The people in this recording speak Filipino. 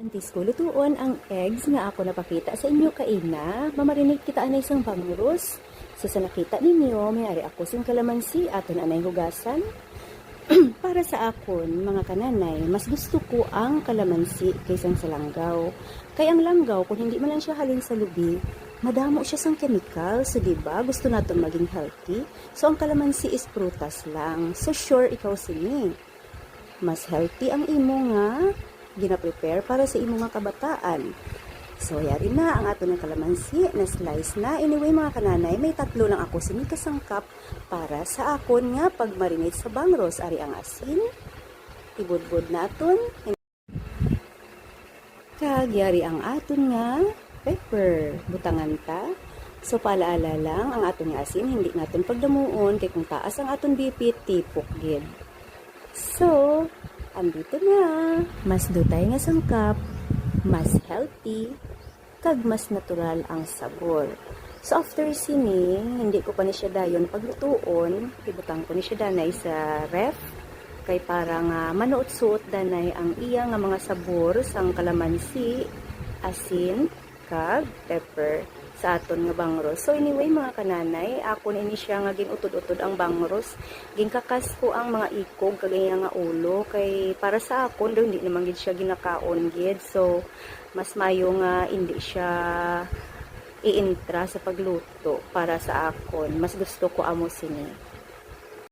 Antis ko lutuon ang eggs nga ako napakita sa inyo kaina. Mamarinig kita na isang bangros. So sa nakita ninyo, may ari ako sing kalamansi aton anay hugasan. Para sa akon, mga kananay, mas gusto ko ang kalamansi kaysa sa langgaw. Kaya ang langgaw, kung hindi man lang siya halin sa lubi, madamo siya sang chemical. So diba, gusto natin maging healthy. So ang kalamansi is prutas lang. So sure, ikaw sini. Mas healthy ang imo nga gina-prepare para sa imo nga kabataan. So, yari na ang ato ng kalamansi na slice na. Anyway, mga kananay, may tatlo lang ako sini kasangkap para sa akon nga pagmarinate sa bangros. Ari ang asin, ibudbud na aton, kagyari ang aton nga pepper, butangan ta. So, palaala lang, ang aton nga asin, hindi natin pagdamuon, kay kung taas ang aton BP, tipok gid. So, andito na, mas dutay nga sangkap, mas healthy, kag mas natural ang sabor. So after sini, hindi ko pa ni siya dayon paglutuon, ibutang ko ni siya danay sa ref, kay parang manuot-suot danay ang iya nga mga sabor sang kalamansi, asin, kag pepper sa aton nga bangros. So anyway mga kananay, ako na ini siya nga ginutod-utod ang bangros. Ginkakas ko ang mga ikog kagaya nga ulo kay para sa akon daw hindi naman gid siya ginakaon gid. So mas mayo nga hindi siya iintra sa pagluto para sa akon. Mas gusto ko amo sini.